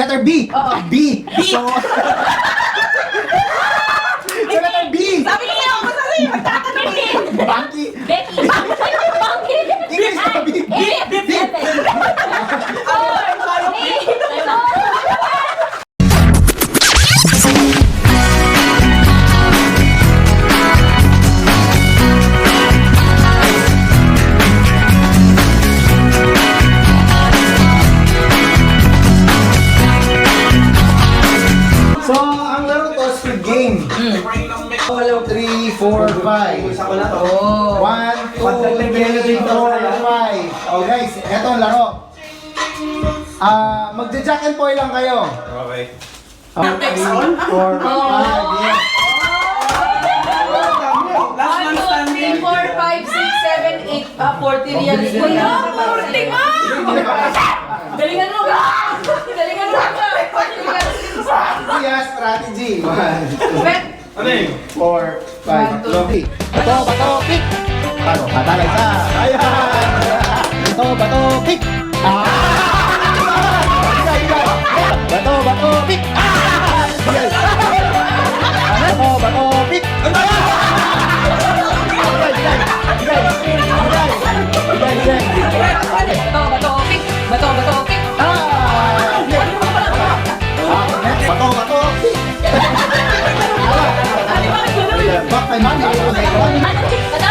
Letter B. Oo. B. So, letter B. Sabi niya ako sa sa'yo, magtatanong eh. Banky. Becky! Monkey! English na B. B! So, ang laro to, Squid Game. 3, 4, 5. Isa ko na to. 1, 2, 3, 4, 5. Oh guys, eto ang laro. Magja-jack and point lang kayo. Okay. 3, 4, 5. Yes. 1, 2, 3, 4, 5, 6, 7, 8. 40 reals ko na. 40 ka! Galingan mo ka! Galingan mo ka! Yes, strategy. 1, 2, Bet! Ano yun? 4, 5, 1, 2, 3. Bato, pick. Paano? Hatalay sa. Ayan. Bato, pick. Bato, pick. Yes. Bato, pick. Bato, pick! Bato, pick! Bato, pick. Back kay Manny. Bato, pick! Bato,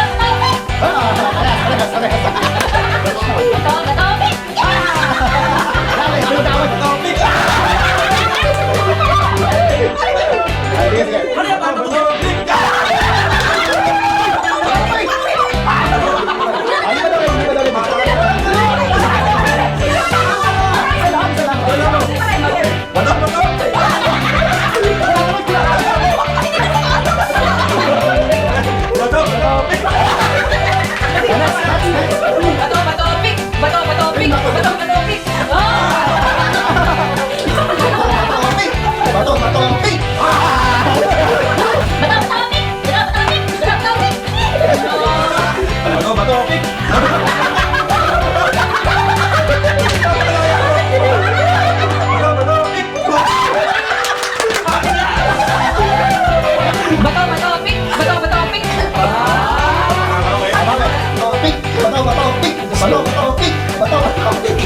pick! Bato, pick. Bato, bato, pick! Bato, pick!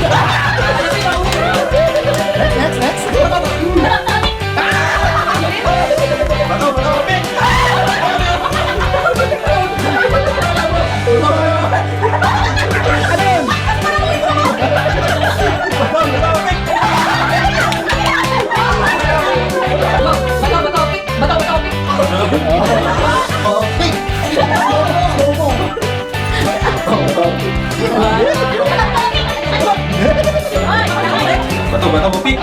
Next. Bato, bato, pick! Bato, pick! Bato, bato, pick!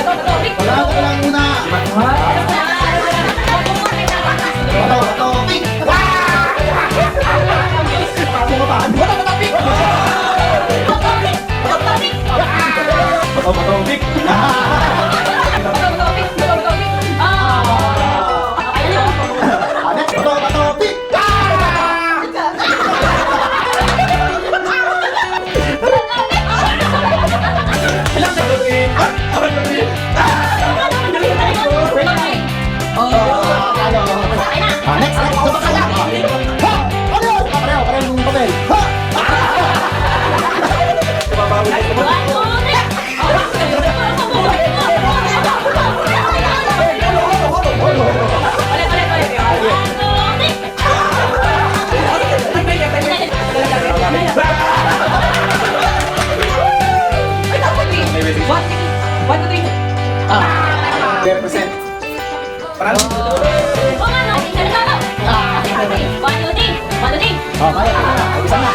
Bato, pick! Wala ka lang muna. Bato, pick. Bato, bato, pick! Bato, pick. Next. Sabak ka lang. Ha! Ano yun? Pareho yung papel. Ha! Represent. Oh, kaya ka na. Isa na.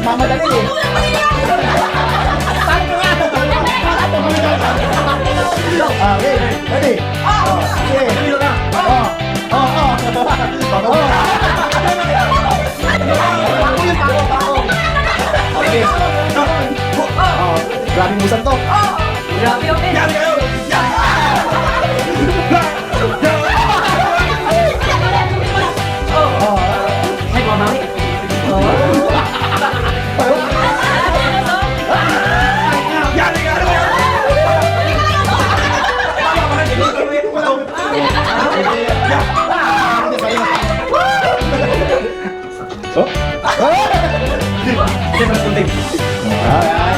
Mamadali eh. Okay, ready? Oh, sige. Oh. Pako. Pako yun, pako. Okay. Grabing busan to. Grabe yung pin. Yan kayo! Ay, bumabawi. Yan kayo! Oh. Hindi, mas kunting. Alright.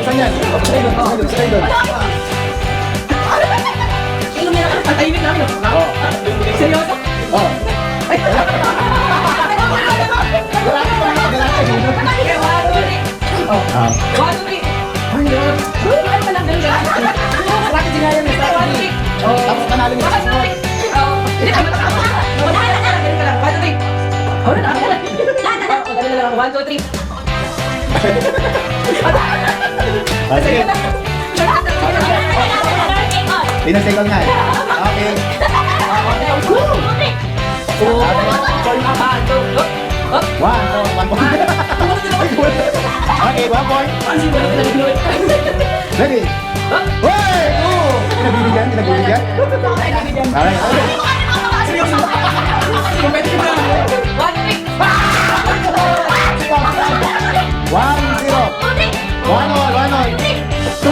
Busan yan. Sakay doon. Ang tahimik namin. Seryoso? Oh. Ah. One, two, three. Ay, walang ganun. Bakit sinayang yung strategy? Tapos panalo niya sa sunod. Hindi, tama. Ganun ka lang. One, two, three. Oh, na. Ganun lang. One, two, three. Ah, sige. Pinasecond nga eh. Okay. One point. Okay, 1 point. Ready? Hey! Oh! Pinagbibigyan? Alright, okay. One, three. 1-0. 1-all. 2.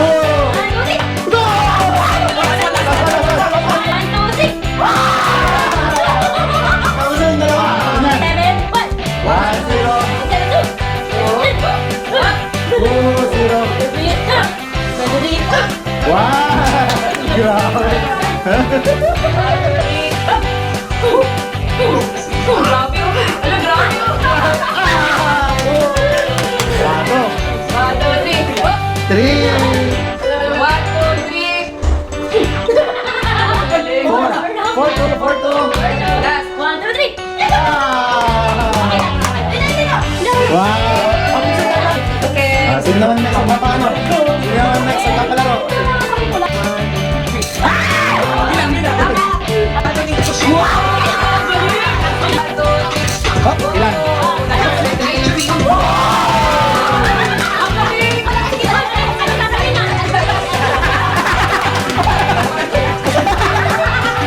Pausan yung dalawa. Tingnan. 1-0. 2-0. Wow! Grabe. Grabe yun. Alam, grabe yun. Bago. One, two, three. 3. One, two, three. Galing. 4-2. Last. Wow! Okay. Sino naman next ang papaano? Sino naman next ang papalaro? Hop, ilan?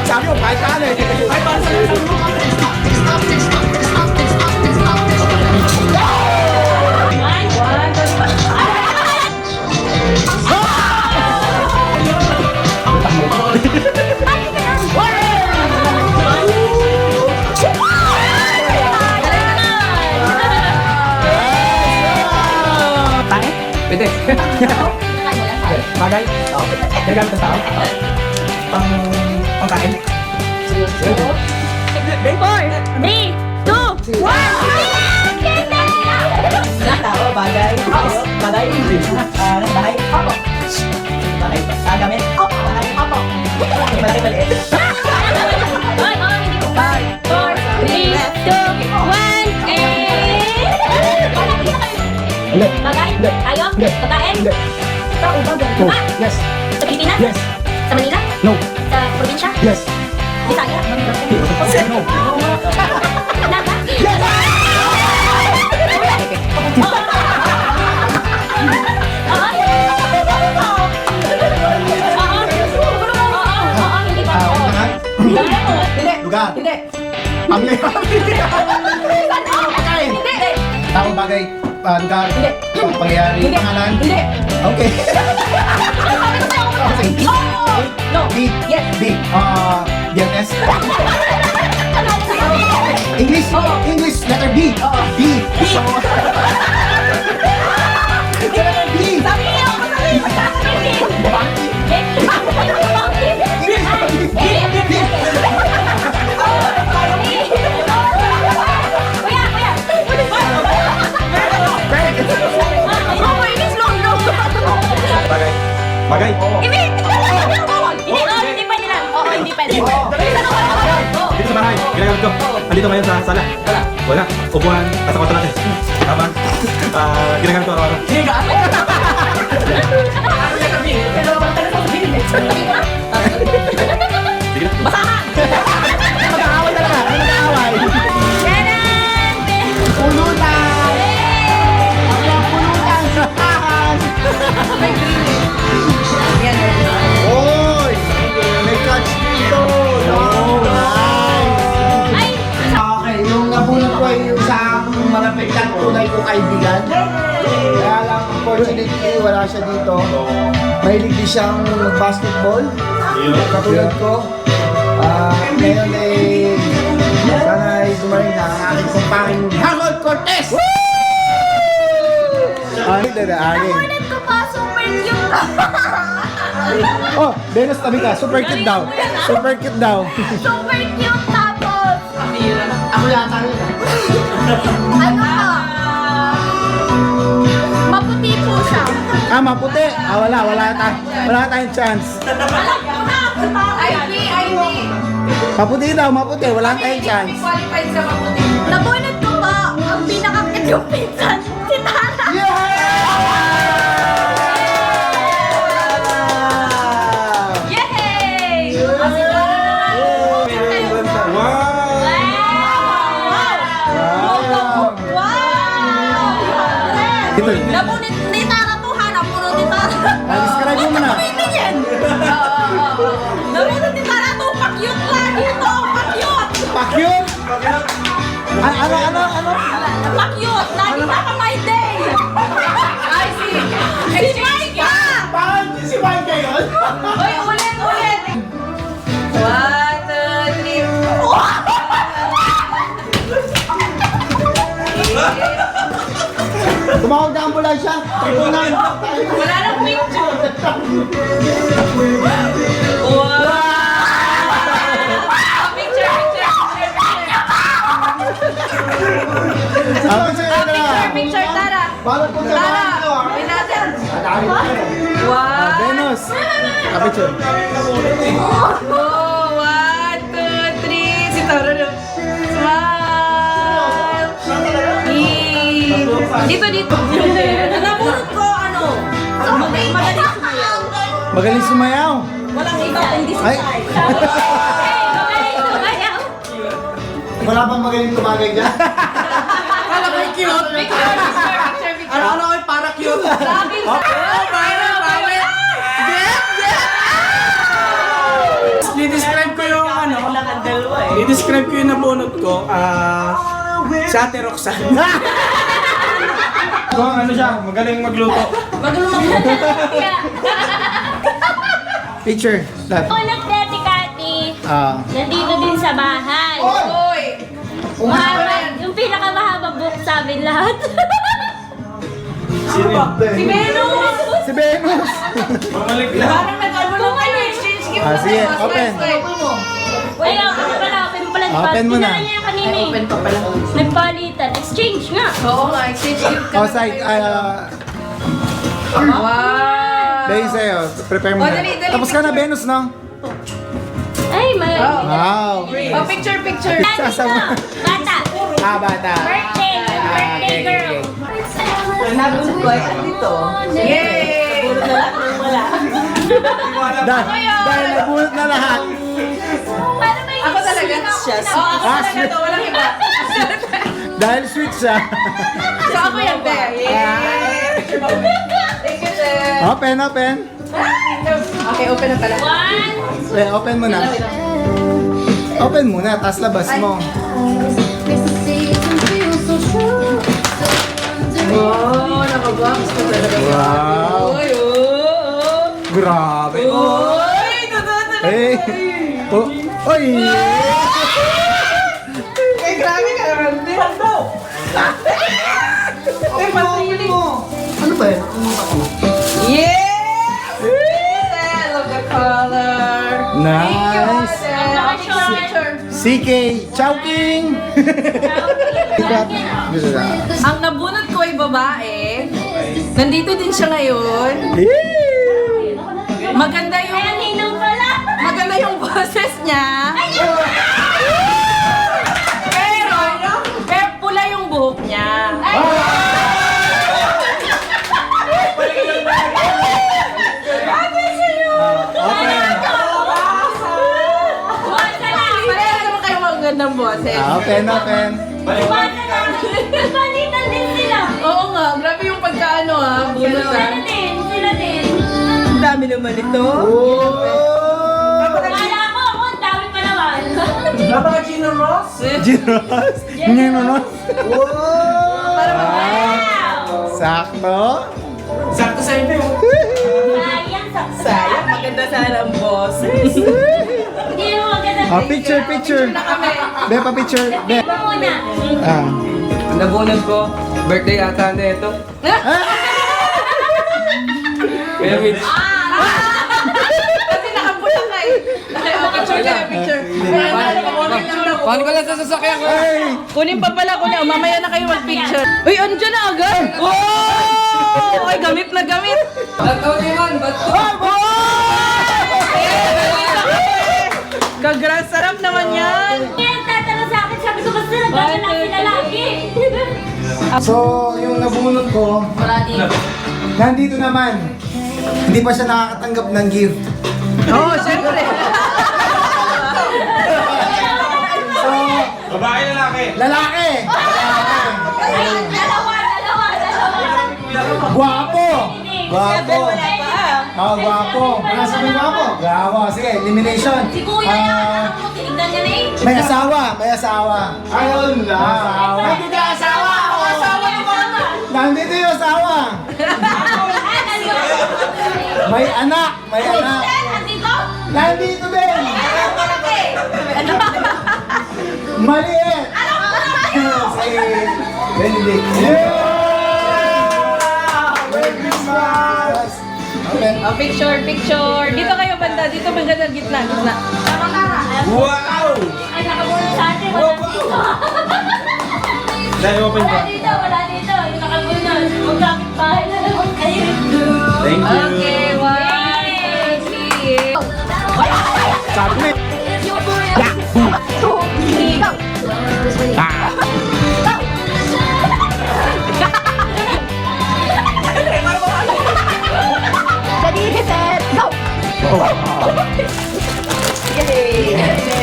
Sabi mo, kahit paano eh. Kahit paano sa Pwede. Bagay? Oo. Gagamit ng tao? Pangkain? Tao, bagay. Bagay. Bahay. Opo. Bahay. Gamit. Opo. Bahay. Opo. Malaki maliit. Ayo, pagkain. Oh, yes. Sa Pilipinas? Yes. Sa Manila? No. Sa probinsya? Yes. Bisaya? No. Naga? Hindi pa. Undangan. Hindi. Lugar. Hindi. Pagkain. Hindi. Tao, bagay, lugar, Hindi. pangyayari, Hindi. pangalan. Hindi. Okay. No. B. Yes. B. Biyernes. English. Oo. English, letter B. Oo. B. So, letter B. Sabi niyo. Bagay. Bagay? Hindi pwede lang. Oo, hindi pwede. Dito sa bahay, ginagamit ko. Nandito ngayon sa sala. Wala. Upuan, nasa kwarto natin. Tama. Ginagamit ko araw-araw. Pero Sige na. Basahan! Mag-aaway talaga. Ano mag-aaway? Ganon! Pulutan! Ang pulutan sa tahan! May green eh. Yan. Oy! May catch dito! Oh, nice! Ay! Okay, yung nabunod ko ay yung sa malapit ng tunay ko kaibigan. Kaya lang, unfortunately, wala siya dito. Mahilig din siyang basketball. Katulad ko. Ngayon ay sana ay dumaring na ang aking kumparing Harold Cortez! Ano na akin? Nakulat ko pa, super cute! Oh, Venus tabi ka. Super cute daw. Super cute daw. Super cute tapos! Ako yata yun. Ano pa? Maputi po siya. Maputi. Wala tayong chance. Alam ko na! IV. Maputi daw, maputi. Wala tayong chance. Hindi qualified sa maputi. Nabunod ko pa ang pinakakit yung pinsan, si Tara. Yay! Wow! Ito. Nabunod ni Tara to ha, nabunod ni Tara. Describe mo muna. Tumitingin. Nabunod ni Tara to, pa-cute lagi to, pa-cute. Pakyut! Ano? Pa-cute, lagi naka my day. Ay, si Micah! Parang si Mike yun? Uy, ulit. 1, 2, 3. Tumawag na ambulansya. Tribunan. Wala nang picture. Picture, Tara. Balot ko sa Tara, mga ito. may natin. Ah, Venus. Picture. Oh, 1, 2, 3. Si Tara na. Smile. Dito. Nabunod ko, ano? Magaling sumayaw. Magaling sumayaw. Walang iba kundi si Ay. Wala bang magaling tumagay dyan? Kala ko cute. Picture. Ano ay para cute? Sabi sa... I-describe ko yung ano, i-describe ko yung nabunot ko, si Ate Roxanne. Kung ano siya, magaling magluto. Picture. Love. Unang Daddy Cathy, nandito din sa bahay. Uy! Yung pinakamahaba book sa amin lahat. Si Venus! Si Venus. Mamalik na. Parang nag-ano kayo, exchange gift na Sige, tayo. open. Ay, open mo pala. Open mo na. Dinala niya yung kanina eh. Open pa pala. Nagpalitan. Exchange nga. Oo nga, exchange gift ka. Outside, Wow! dahil sa'yo. Prepare mo Oh, na. dali. Tapos ka na, Venus, no? Ay, may... Wow. Oh, picture. Nandito, Sasama. bata. Bata. Birthday. Birthday girl. Nabunod ko ay andito. Yay! Dahil nabunot na lahat. Paano may Ako talaga. Oo, ako talaga to. Walang iba. Dahil sweet siya. So, ako yan, Be. Yay! Thank you, Chef. Open. Okay, open na pala. One. Open mo na. Open muna, tapos labas mo. Oh, nakabox ko talaga. Wow. Uy, oh. Grabe. Uy, totoo talaga. Eh. Oh. Oy. Eh, grabe ka naman din. Eh, matili. Ano ba yan? Yes! I love the color. Thank you, Nice. Ate. CK Chowking. Ang nabunot ko ay babae. Nandito din siya ngayon. Maganda Ay, ang yung ninong pala. maganda yung boses niya. Pero pula yung buhok niya. ng boses. Open, open. Balitan din sila. Oo nga, grabe yung pagkaano ha. Bunot ha. Sila din. Ang dami naman ito. Oh! Kala ko ako, ang dami pa naman. Napaka Gino Ross? Giros? Giros? Oh! Para Sakto? Sakto sa inyo. Sayang, sakto. Sayang, maganda sana ang boses. Hindi mo maganda. Oh, picture, picture. Na kami. Be, pa-picture. Be. Ito muna. Ah. Nabunod ko, birthday ata na ito. Kaya Mitch, Kasi nakapulang ka eh. Picture ka, picture. paano ka lang sa sasakyan ko? Ay! Kunin pa pala, kunin. Mamaya na kayo mag-picture. Uy, andyan na agad. Oh! Ay, gamit na gamit. Ba't ko naman? Ba't ko? Kagrang sarap naman yan. Kaya tatanong sa akin, sabi ko, basta nagkakalang sila lagi. So, yung nabunot ko, nandito naman. Hindi pa siya nakakatanggap ng gift. Oo, syempre. So, Babae lalaki. lalaki! Dalawa. Guwapo! Guwapo! Wala pa ah. Oh, guwapo. Nasa may guwapo? Guwapo. Sige, elimination. Si kuya yung anak mo, tinignan niya na eh. May asawa, may asawa. Ayun na. Nandito yung asawa. Asawa yung mama. Nandito yung asawa. May anak, may anak. Andito? Nandito din. Maliit. Si Benedict. Yeah! Merry Christmas! Okay. Oh, picture, picture. Dito kayo banda, dito banda, gitna, gitna. Wow! Ay, nakabunod sa atin. Wala dito. Dahil open Wala ko. dito, wala dito. Yung nakabunod. Magkapit bahay na naman kayo. Thank you. Okay, one, three. Sabi mo.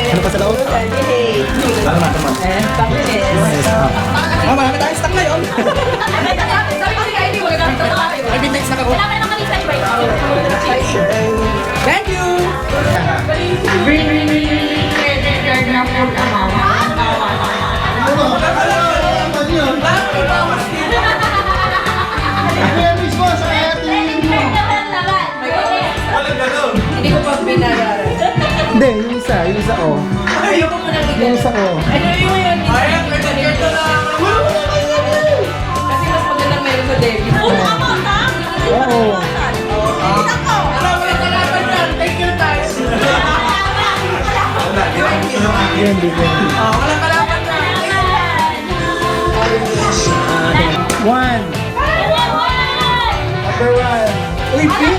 Ano pa sa loob? Tama, tama. Marami tayong stock ngayon. May bitex na ako. Wala ka naman kami sa iba. Thank you! Merry Christmas! Walang ganun. Hindi ko pa binayaran. Hindi, yung isa, oh. Ayoko mo nang Yung isa, oh. Ano yung yun? Ayan, may ganito na. Kasi mas magandang meron sa debit. Oo. Yan, di ba? Walang kalaban na. One. Number one. Uy, pink!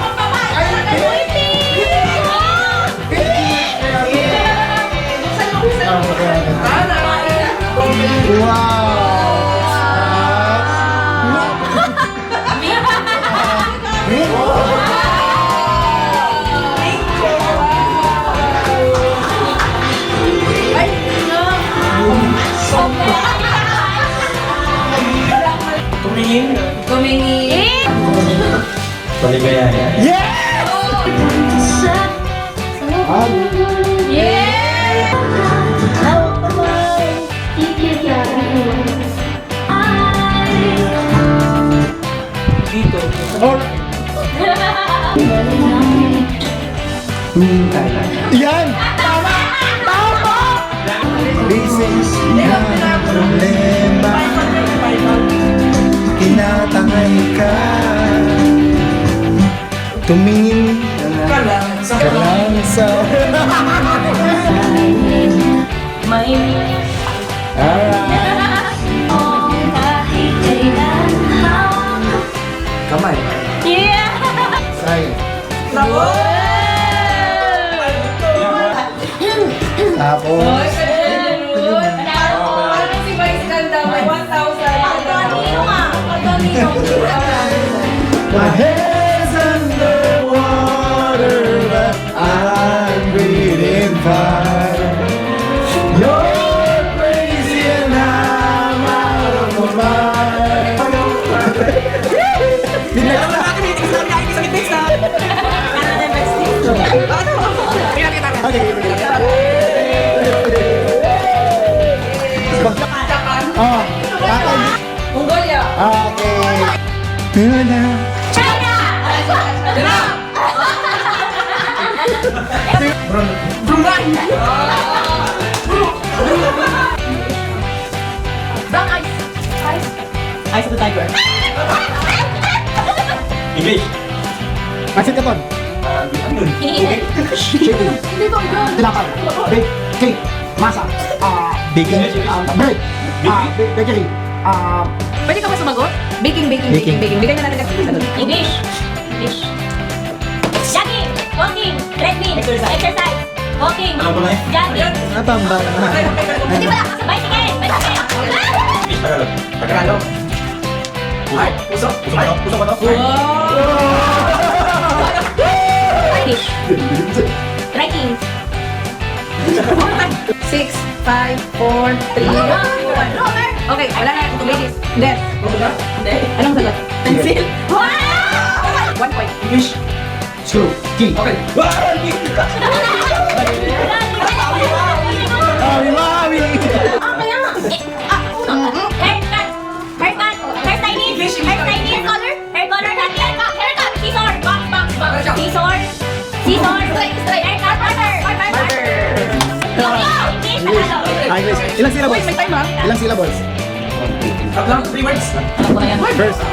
Tumingin. Tumingin. Paligaya. Yes! Dito. Yan! Tama! Tama! Reasons na problema Tinatangay ka Tumingin Ka lang sa ka lang sa Alright Kamay Say Tapos Parang si Vice Ganda, may 1,000. My head's underwater, but I'm breathing fine. You're Oh, tatay. Mongolia. Okay. China. China! Brown eyes. Eyes of the tiger. English. Pansit Canton. Hinihinit. Chicken. Tinapay. Bake. Cake. Masa. Baking. Bread. Bakery. Pwede ka ba sumagot? Baking. Bigyan na natin kasi sagot. English. Jogging. Walking. Treadmill. Exercise. Walking. Alam ko na eh. Jogging. Natamba naman. Hindi wala ka sa bicycle. English, Tagalog. Tagalog. Ay, puso. Puso ko to. Puso ko to. English. Writing. 6, 5, 4, 3, 2, 1. Okay, wala na. Ladies. Death. Anong sagot? Pencil. 1 point. English. Screw. Key. Okay. Mami. English. Ilang syllables? May time ha? Ilang syllables? Tatlong, 3 words. Alam ko na yan. First.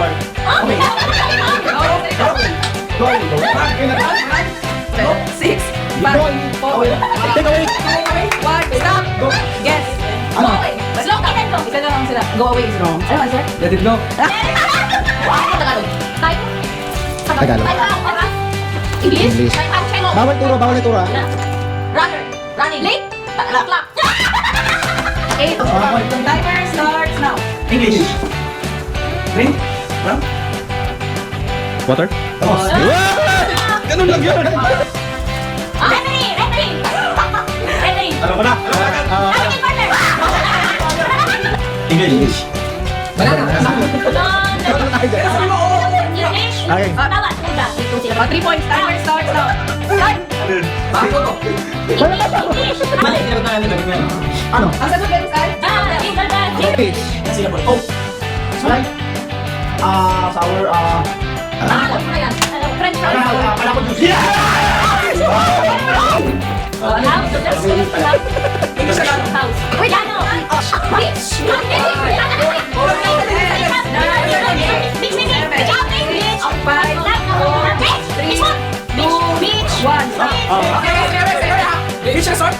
Go. 6, 5, 4, Take away. 1, stop. Guess. Ano? Go away. Slow ka. Isa na lang sila. Go away is wrong. Ano answer? Let it go. Tagalog. Tagalog. English. Bawal turo, bawal turo. Runner. Running. Late. Clock. 8. Timer starts now. English. Drink. Rum. Water. Ganun lang yun. Referee. Alam ko na. Captain Partner. English. Banana. English. Okay. Bawat. Kuda. Ito sila. 3 points. Timer starts now. Start. Bako to. English. Ano? Ang sagot guys ay? Fish. Oh. Like, sour, Alam mo na yan. French fries. palakot juice. House. Wait, ano? Beach. Beach. 1. Stop. English resort.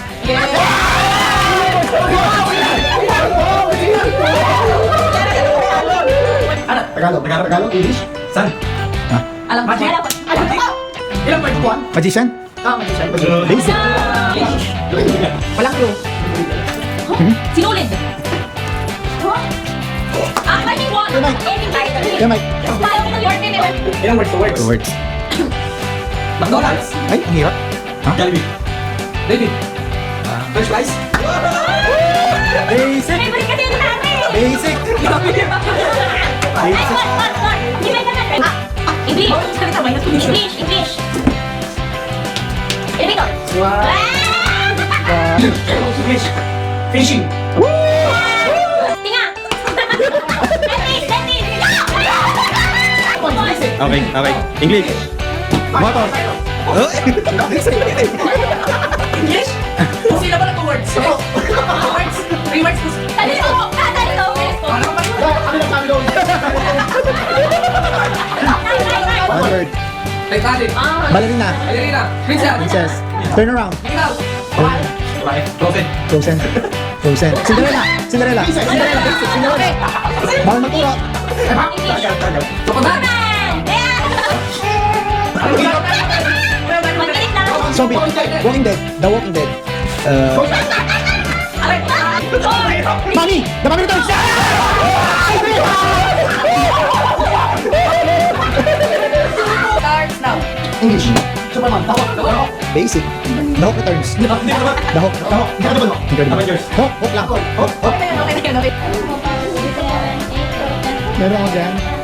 Tagalog, English. San? Alam ko. Magic. Ilang point? One. Magician. Magician. Basic. Walang clue. Sinulid. Fighting one. Good night. Ending title. Yan, Mike. Tayo ng your name. Ilang words to words? Words. McDonald's. Ay, ang hirap. Jollibee. David. French fries. Basic. Favorite kasi yung natin. Basic. Ay, what? Hindi ba natin? English. English. Elevator. English. Fishing. Tinga. Tennis. Okay. English. Motor. English. Kung sila ba na 2 words? 2 words. 3 words. Talito. One word. Titanic. Ballerina. Ballerina. Princess. Princess. Turn around. Ikaw. Frozen. Frozen. Cinderella. Bawal maturo. Crocodile. Zombie. Walking Dead. The Walking Dead. Mami! The Mami Returns! Starts now. English. Superman. The Hulk. Basic. The Hulk Returns. The Hulk. Incredible. Avengers. Hulk lang. Hulk. Okay na yan. Meron ako dyan.